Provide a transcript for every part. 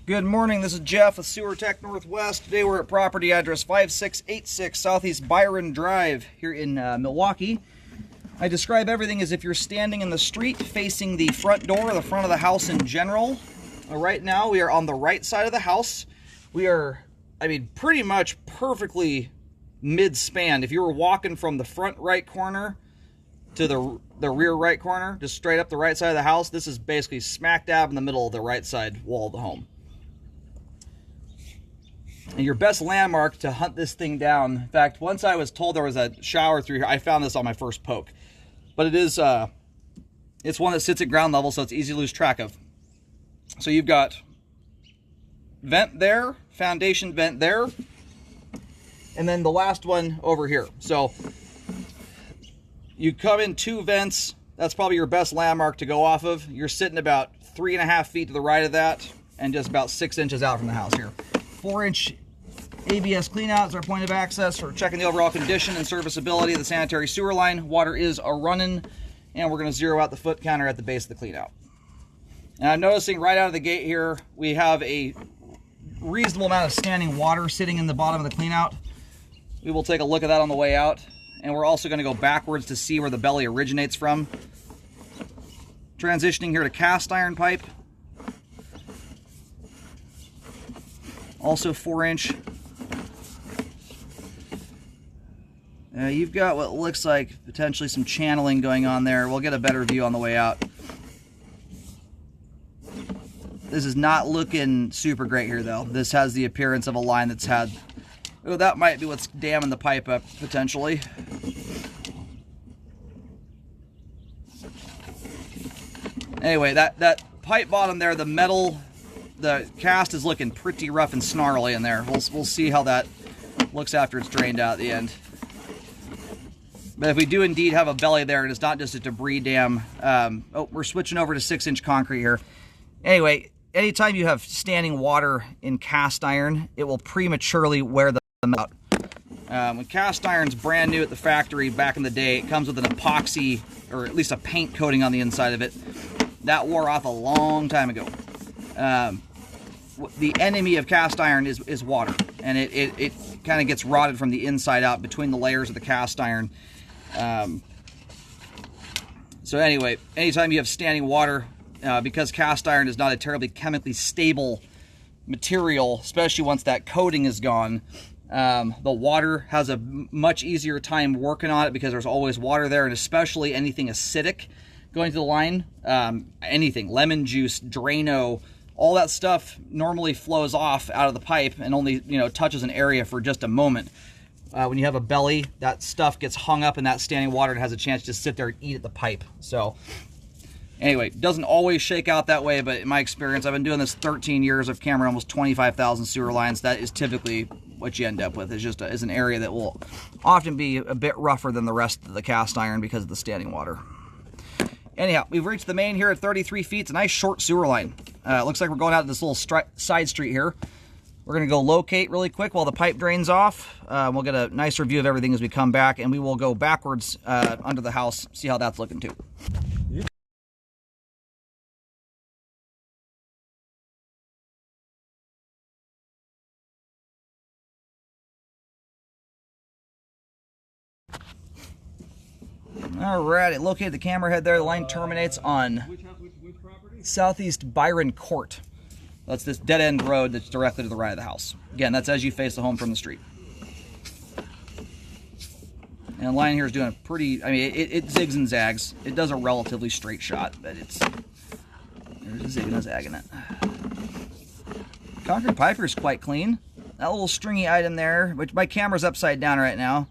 Good morning, this is Jeff with Sewer Tech Northwest. Today we're at property address 5686 Southeast Byron Drive here in Milwaukee. I describe everything as if you're standing in the street facing the front door, the front of the house in general. Right now we are on the right side of the house. We are, pretty much perfectly mid-span. If you were walking from the front right corner to the rear right corner, just straight up the right side of the house, this is basically smack dab in the middle of the right side wall of the home. And your best landmark to hunt this thing down, in fact, once I was told there was a shower through here, I found this on my first poke. But it is, it's one that sits at ground level, so it's easy to lose track of. So you've got vent there, foundation vent there, and then the last one over here. So you come in two vents, that's probably your best landmark to go off of. You're sitting about 3.5 feet to the right of that, and just about 6 inches out from the house here. 4-inch ABS cleanout is our point of access for checking the overall condition and serviceability of the sanitary sewer line. Water is running, and we're going to zero out the foot counter at the base of the cleanout. And I'm noticing right out of the gate here, we have a reasonable amount of standing water sitting in the bottom of the cleanout. We will take a look at that on the way out, and we're also going to go backwards to see where the belly originates from. Transitioning here to cast iron pipe. Also 4-inch. You've got what looks like potentially some channeling going on there. We'll get a better view on the way out. This is not looking super great here though. This has the appearance of a line that's had, oh, that might be what's damming the pipe up potentially. Anyway, that pipe bottom there, the metal, the cast is looking pretty rough and snarly in there. We'll see how that looks after it's drained out at the end. But if we do indeed have a belly there, and it's not just a debris dam. Oh, we're switching over to 6-inch concrete here. Anyway, anytime you have standing water in cast iron, it will prematurely wear them out. When cast iron's brand new at the factory back in the day, it comes with an epoxy, or at least a paint coating on the inside of it. That wore off a long time ago. The enemy of cast iron is water, and it kind of gets rotted from the inside out between the layers of the cast iron. So anyway, anytime you have standing water, because cast iron is not a terribly chemically stable material, especially once that coating is gone, the water has a much easier time working on it because there's always water there, and especially anything acidic going to the line, anything, lemon juice, Drano, all that stuff normally flows off out of the pipe and only, touches an area for just a moment. When you have a belly, that stuff gets hung up in that standing water and has a chance to just sit there and eat at the pipe. So anyway, it doesn't always shake out that way, but in my experience, I've been doing this 13 years. I've cambered almost 25,000 sewer lines. That is typically what you end up with. It's just is an area that will often be a bit rougher than the rest of the cast iron because of the standing water. Anyhow, we've reached the main here at 33 feet. It's a nice short sewer line. It looks like we're going out to this little side street here. We're going to go locate really quick while the pipe drains off. We'll get a nicer view of everything as we come back, and we will go backwards under the house, see how that's looking too. Alright, located the camera head there. The line terminates on which property? Southeast Byron Court. That's this dead-end road that's directly to the right of the house. Again, that's as you face the home from the street. And the line here is doing a pretty, it zigs and zags. It does a relatively straight shot, but there's a zig and a zag in it. Concrete pipe here is quite clean. That little stringy item there, which my camera's upside down right now,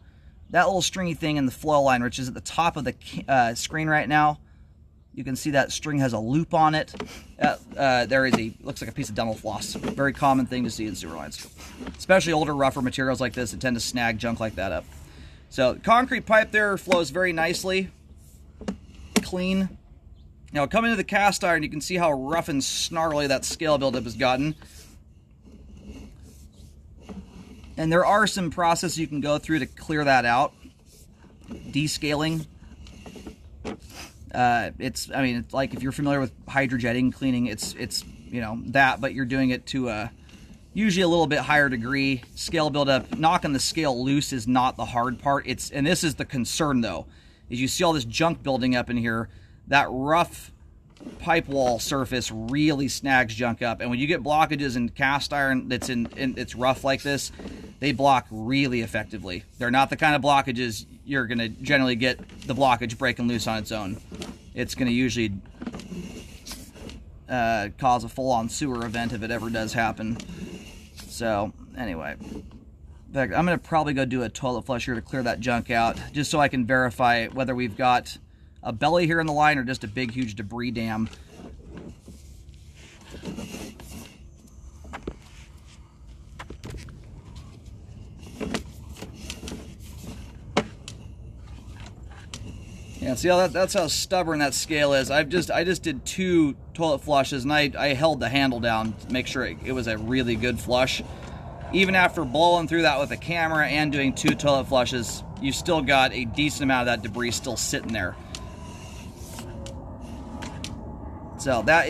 that little stringy thing in the flow line, which is at the top of the screen right now, you can see that string has a loop on it. There is looks like a piece of dental floss. Very common thing to see in sewer lines. Especially older, rougher materials like this that tend to snag junk like that up. So concrete pipe there flows very nicely, clean. Now coming to the cast iron, you can see how rough and snarly that scale buildup has gotten. And there are some processes you can go through to clear that out. Descaling. It's like if you're familiar with hydrojetting cleaning, it's you know, that, but you're doing it to a usually a little bit higher degree. Scale buildup, knocking the scale loose is not the hard part. And this is the concern though, is you see all this junk building up in here. That rough pipe wall surface really snags junk up, and when you get blockages in cast iron that's it's rough like this, they block really effectively. They're not the kind of blockages you're going to generally get the blockage breaking loose on its own. It's going to usually cause a full-on sewer event if it ever does happen. So anyway, in fact, I'm going to probably go do a toilet flush here to clear that junk out, just so I can verify whether we've got a belly here in the line or just a big huge debris dam. Yeah, see how that's how stubborn that scale is. I just did 2 toilet flushes, and I held the handle down to make sure it was a really good flush. Even after blowing through that with a camera and doing 2 toilet flushes, you still got a decent amount of that debris still sitting there. So that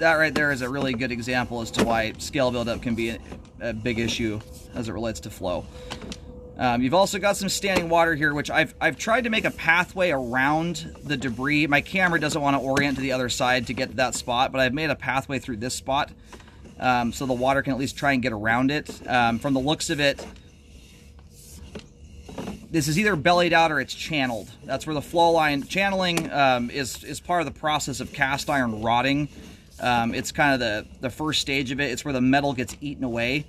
right there is a really good example as to why scale buildup can be a big issue as it relates to flow. You've also got some standing water here, which I've tried to make a pathway around the debris. My camera doesn't want to orient to the other side to get to that spot, but I've made a pathway through this spot so the water can at least try and get around it. From the looks of it, this is either bellied out or it's channeled. That's where the flow line channeling is part of the process of cast iron rotting. It's kind of the first stage of it. It's where the metal gets eaten away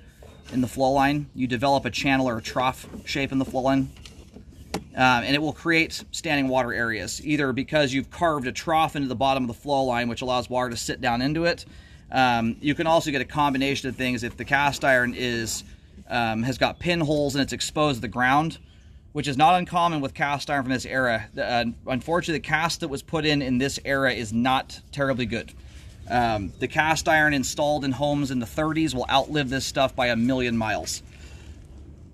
in the flow line. You develop a channel or a trough shape in the flow line, and it will create standing water areas, either because you've carved a trough into the bottom of the flow line, which allows water to sit down into it. You can also get a combination of things if the cast iron has got pinholes and it's exposed to the ground, which is not uncommon with cast iron from this era. Unfortunately, the cast that was put in this era is not terribly good. The cast iron installed in homes in the 30s will outlive this stuff by 1,000,000 miles.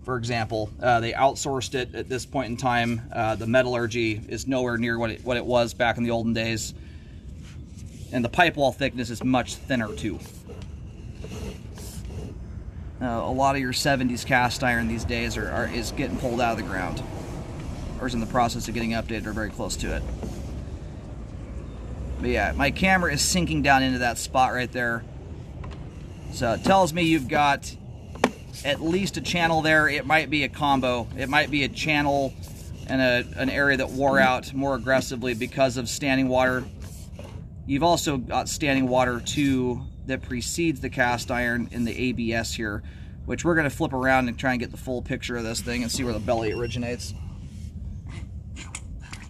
For example, they outsourced it at this point in time. The metallurgy is nowhere near what it was back in the olden days. And the pipe wall thickness is much thinner too. A lot of your 70s cast iron these days is getting pulled out of the ground, or is in the process of getting updated or very close to it. But yeah, my camera is sinking down into that spot right there. So it tells me you've got at least a channel there. It might be a combo. It might be a channel and an area that wore out more aggressively because of standing water. You've also got standing water too that precedes the cast iron in the ABS here, which we're going to flip around and try and get the full picture of this thing and see where the belly originates.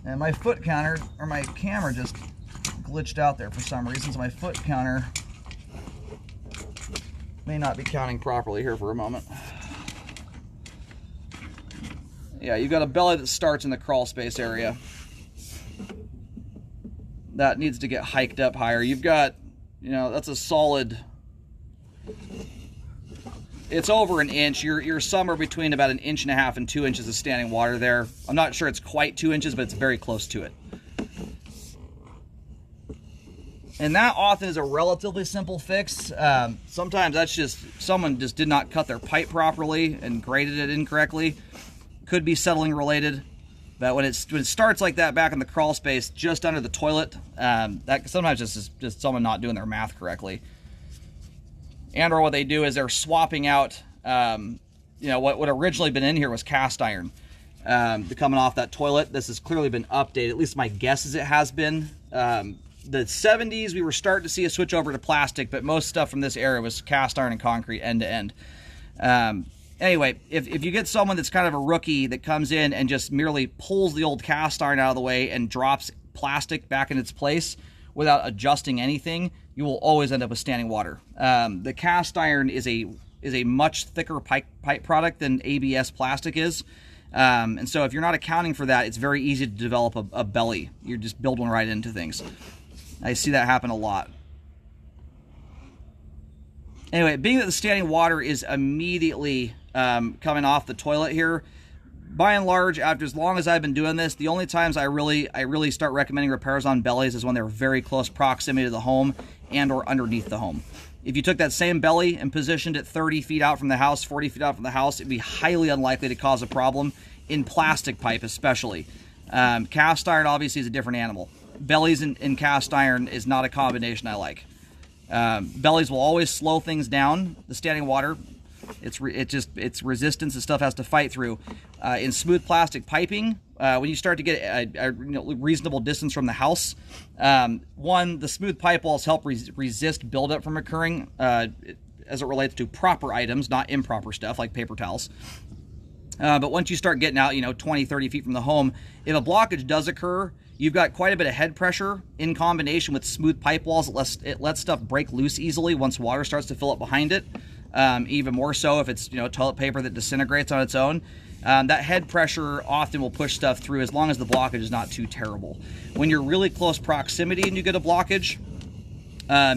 And my foot counter, or my camera just glitched out there for some reason, so my foot counter may not be counting properly here for a moment. Yeah, you've got a belly that starts in the crawl space area. That needs to get hiked up higher. You've got, that's a solid, it's over an inch. You're somewhere between about 1.5 inches and 2 inches of standing water there. I'm not sure it's quite 2 inches, but it's very close to it. And that often is a relatively simple fix. Sometimes that's just someone just did not cut their pipe properly and graded it incorrectly. Could be settling related. But when it starts like that back in the crawl space just under the toilet, that sometimes it's just someone not doing their math correctly. And or what they do is they're swapping out, what originally been in here was cast iron. Coming off that toilet, this has clearly been updated. At least my guess is it has been. The 70s, we were starting to see a switch over to plastic, but most stuff from this era was cast iron and concrete end to end. Anyway, if you get someone that's kind of a rookie that comes in and just merely pulls the old cast iron out of the way and drops plastic back in its place without adjusting anything, you will always end up with standing water. The cast iron is a much thicker pipe product than ABS plastic is. And so if you're not accounting for that, it's very easy to develop a belly. You're just building right into things. I see that happen a lot. Anyway, being that the standing water is immediately coming off the toilet here, by and large, after as long as I've been doing this, the only times I really start recommending repairs on bellies is when they're very close proximity to the home and or underneath the home. If you took that same belly and positioned it 30 feet out from the house, 40 feet out from the house, it'd be highly unlikely to cause a problem, in plastic pipe especially. Cast iron obviously is a different animal. Bellies and cast iron is not a combination I like. Bellies will always slow things down, the standing water. It's resistance and stuff has to fight through. In smooth plastic piping, when you start to get a reasonable distance from the house, one, the smooth pipe walls help resist buildup from occurring as it relates to proper items, not improper stuff like paper towels. But once you start getting out, 20, 30 feet from the home, if a blockage does occur, you've got quite a bit of head pressure in combination with smooth pipe walls. It lets stuff break loose easily once water starts to fill up behind it. Even more so if it's toilet paper that disintegrates on its own. That head pressure often will push stuff through as long as the blockage is not too terrible. When you're really close proximity and you get a blockage,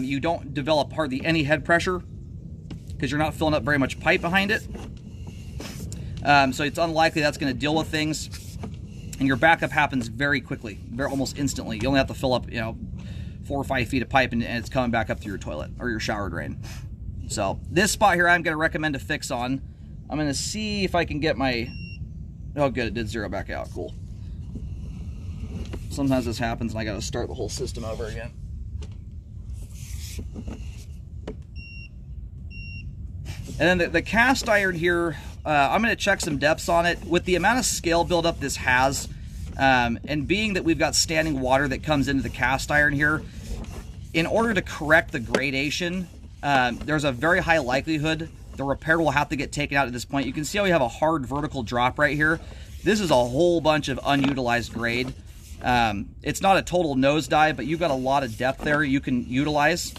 you don't develop hardly any head pressure because you're not filling up very much pipe behind it. So it's unlikely that's going to deal with things, and your backup happens very quickly, almost instantly. You only have to fill up 4 or 5 feet of pipe and it's coming back up through your toilet or your shower drain. So this spot here I'm going to recommend a fix on. I'm going to see if I can get my... Oh, good, it did zero back out. Cool. Sometimes this happens and I got to start the whole system over again. And then the cast iron here, I'm going to check some depths on it. With the amount of scale buildup this has, and being that we've got standing water that comes into the cast iron here, in order to correct the gradation, there's a very high likelihood the repair will have to get taken out at this point. You can see how we have a hard vertical drop right here. This is a whole bunch of unutilized grade. It's not a total nosedive, but you've got a lot of depth there you can utilize.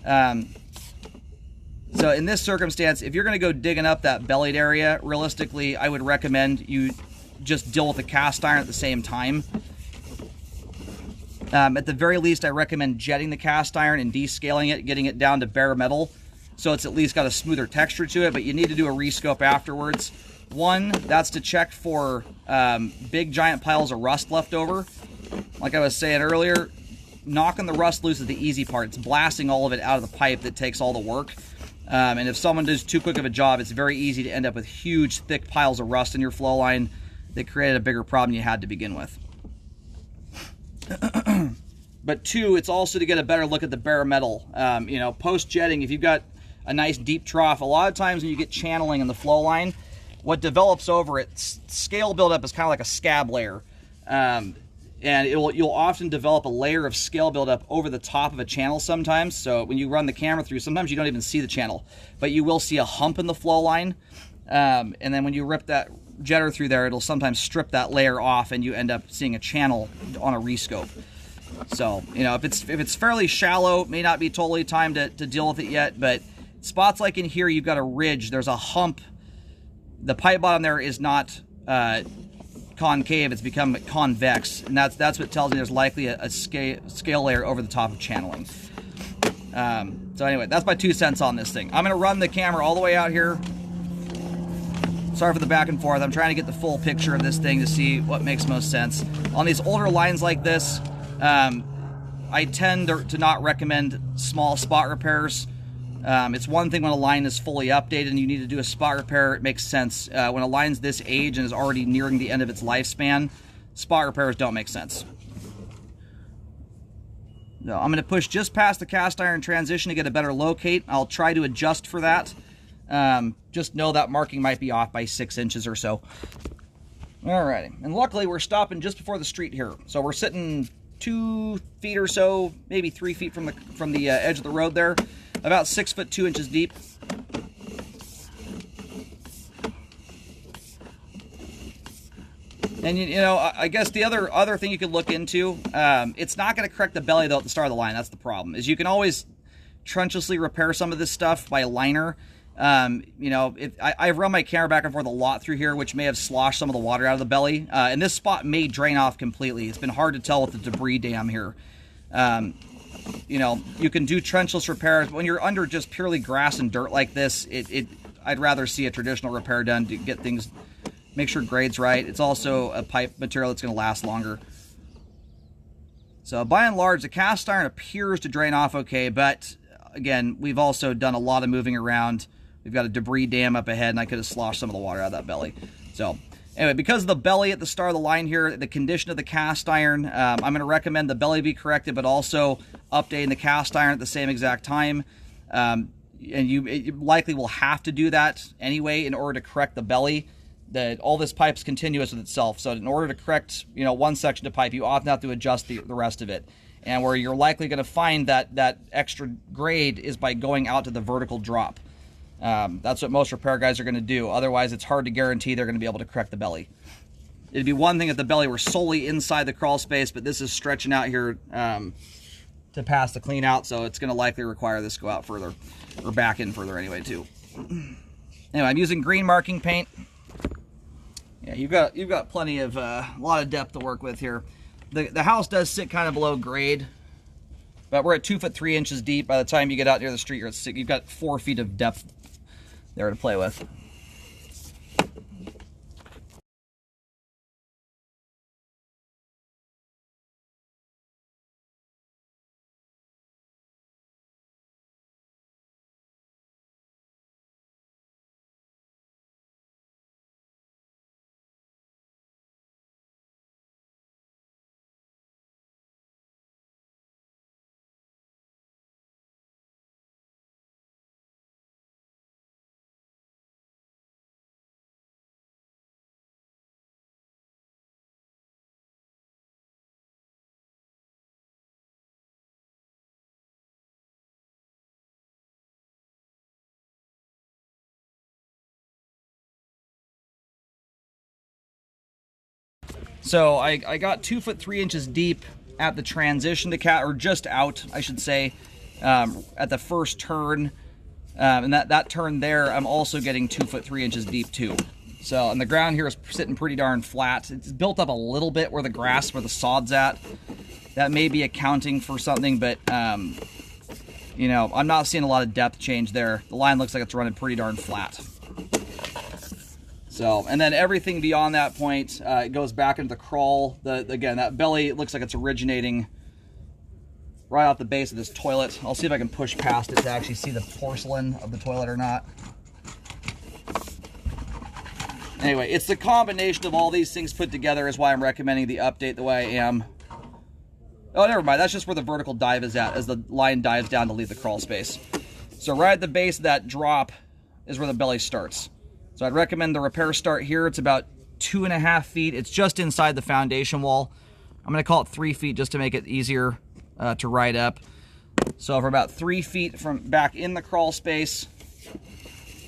So in this circumstance, if you're going to go digging up that bellied area, realistically, I would recommend you just deal with the cast iron at the same time. At the very least, I recommend jetting the cast iron and descaling it, getting it down to bare metal, so it's at least got a smoother texture to it, but you need to do a rescope afterwards. One, that's to check for big giant piles of rust left over. Like I was saying earlier, knocking the rust loose is the easy part. It's blasting all of it out of the pipe that takes all the work. And if someone does too quick of a job, it's very easy to end up with huge, thick piles of rust in your flow line that created a bigger problem than you had to begin with. But two, it's also to get a better look at the bare metal. Post-jetting, if you've got a nice deep trough, a lot of times when you get channeling in the flow line, what develops over it, scale buildup is kind of like a scab layer. And you'll often develop a layer of scale buildup over the top of a channel sometimes. So when you run the camera through, sometimes you don't even see the channel, but you will see a hump in the flow line. And then when you rip that jetter through there, it'll sometimes strip that layer off and you end up seeing a channel on a rescope. So, if it's fairly shallow, it may not be totally time to deal with it yet, but spots like in here, you've got a ridge, there's a hump. The pipe bottom there is not concave, it's become convex, and that's what tells me there's likely a scale layer over the top of channeling. So anyway, that's my 2 cents on this thing. I'm going to run the camera all the way out here. Sorry for the back and forth. I'm trying to get the full picture of this thing to see what makes most sense. On these older lines like this, I tend to not recommend small spot repairs. It's one thing when a line is fully updated and you need to do a spot repair, it makes sense. When a line's this age and is already nearing the end of its lifespan, spot repairs don't make sense. So I'm going to push just past the cast iron transition to get a better locate. I'll try to adjust for that. Just know that marking might be off by 6 inches or so. Alrighty, and luckily we're stopping just before the street here. So we're sitting 2 feet or so, maybe 3 feet from the edge of the road there. About 6 foot 2 inches deep. And I guess the other thing you could look into, it's not going to correct the belly though at the start of the line. That's the problem. Is you can always trenchlessly repair some of this stuff by liner. I've run my camera back and forth a lot through here, which may have sloshed some of the water out of the belly. And this spot may drain off completely. It's been hard to tell with the debris dam here. You can do trenchless repairs, but when you're under just purely grass and dirt like this, I'd rather see a traditional repair done to get things Make sure grade's right. It's also a pipe material that's going to last longer. So by and large, the cast iron appears to drain off okay, but again, we've also done a lot of moving around. We've got a debris dam up ahead, and I could have sloshed some of the water out of that belly. So anyway, because of the belly at the start of the line here, the condition of the cast iron, I'm going to recommend the belly be corrected, but also updating the cast iron at the same exact time. And you likely will have to do that anyway in order to correct the belly. All this pipe's continuous with itself, so in order to correct, one section of pipe, you often have to adjust the rest of it. And where you're likely going to find that extra grade is by going out to the vertical drop. That's what most repair guys are going to do. Otherwise, it's hard to guarantee they're going to be able to correct the belly. It'd be one thing if the belly were solely inside the crawl space, but this is stretching out here to pass the clean out, so it's going to likely require this to go out further, or back in further anyway too. Anyway, I'm using green marking paint. Yeah, you've got plenty of a lot of depth to work with here. The house does sit kind of below grade, but we're at 2 foot 3 inches deep. By the time you get out near the street, you've got 4 feet of depth there to play with. So I got 2 foot 3 inches deep at the transition to or just out, I should say, at the first turn. And that turn there, I'm also getting 2 foot 3 inches deep too. So, and the ground here is sitting pretty darn flat. It's built up a little bit where the sod's at. That may be accounting for something, but, I'm not seeing a lot of depth change there. The line looks like it's running pretty darn flat. So, and then everything beyond that point, it goes back into the crawl. Again, that belly, it looks like it's originating right off the base of this toilet. I'll see if I can push past it to actually see the porcelain of the toilet or not. Anyway, it's the combination of all these things put together is why I'm recommending the update the way I am. Oh, never mind. That's just where the vertical dive is at, as the line dives down to leave the crawl space. So right at the base of that drop is where the belly starts. So I'd recommend the repair start here. It's about 2.5 feet. It's just inside the foundation wall. I'm going to call it 3 feet just to make it easier to ride up. So for about 3 feet from back in the crawl space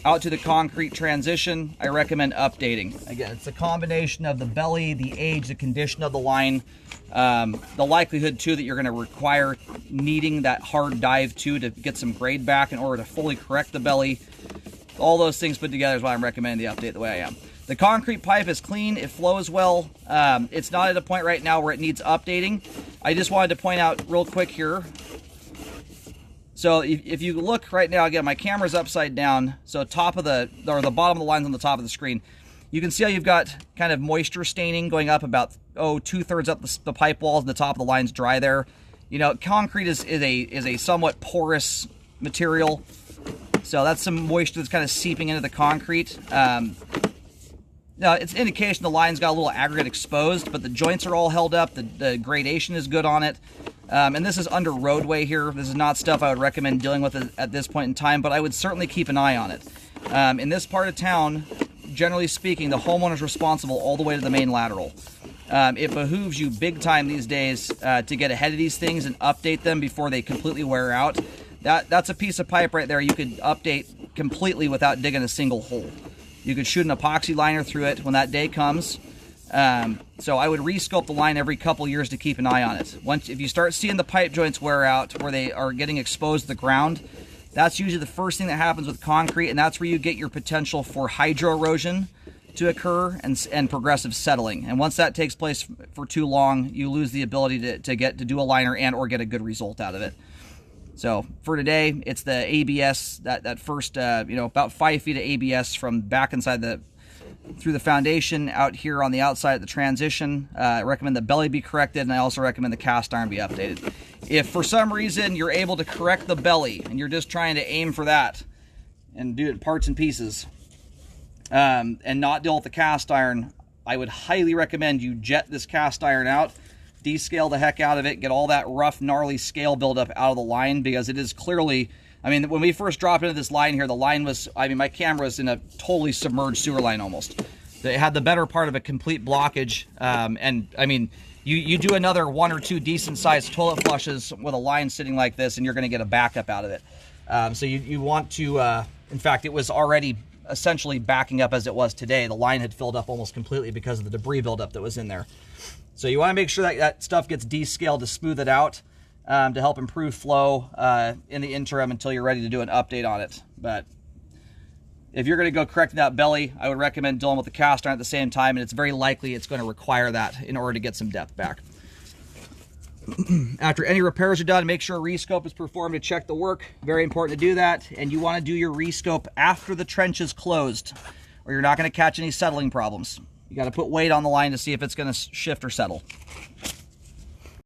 out to the concrete transition, I recommend updating. Again, it's a combination of the belly, the age, the condition of the line, the likelihood too that you're going to require needing that hard dive too to get some grade back in order to fully correct the belly. All those things put together is why I'm recommending the update the way I am. The concrete pipe is clean. It flows well. It's not at a point right now where it needs updating. I just wanted to point out real quick here. So if you look right now, again, my camera's upside down. So the bottom of the line's on the top of the screen. You can see how you've got kind of moisture staining going up about, 2/3 up the pipe walls, and the top of the line's dry there. Concrete is a somewhat porous material. So that's some moisture that's kind of seeping into the concrete. Now, it's an indication the line's got a little aggregate exposed, but the joints are all held up. The gradation is good on it. And this is under roadway here. This is not stuff I would recommend dealing with at this point in time, but I would certainly keep an eye on it. In this part of town, generally speaking, the homeowner's responsible all the way to the main lateral. It behooves you big time these days to get ahead of these things and update them before they completely wear out. That's a piece of pipe right there you could update completely without digging a single hole. You could shoot an epoxy liner through it when that day comes. So I would resculpt the line every couple years to keep an eye on it. If you start seeing the pipe joints wear out where they are getting exposed to the ground, that's usually the first thing that happens with concrete, and that's where you get your potential for hydro erosion to occur and progressive settling. And once that takes place for too long, you lose the ability to do a liner and or get a good result out of it. So for today, it's the ABS, that first, about 5 feet of ABS from back inside the through the foundation out here on the outside of the transition. I recommend the belly be corrected, and I also recommend the cast iron be updated. If for some reason you're able to correct the belly and you're just trying to aim for that and do it in parts and pieces and not deal with the cast iron, I would highly recommend you jet this cast iron out, descale the heck out of it, get all that rough, gnarly scale buildup out of the line, because it is clearly, I mean, when we first dropped into this line here, the line was, I mean, my camera was in a totally submerged sewer line almost. It had the better part of a complete blockage, and I mean, you do another 1 or 2 decent sized toilet flushes with a line sitting like this and you're going to get a backup out of it. So you want to, in fact, it was already essentially backing up as it was today. The line had filled up almost completely because of the debris buildup that was in there. So you want to make sure that that stuff gets descaled to smooth it out, to help improve flow in the interim until you're ready to do an update on it. But if you're going to go correct that belly, I would recommend dealing with the cast iron at the same time, and it's very likely it's going to require that in order to get some depth back. After any repairs are done, make sure a rescope is performed to check the work. Very important to do that, and you want to do your rescope after the trench is closed, or you're not going to catch any settling problems. You got to put weight on the line to see if it's going to shift or settle.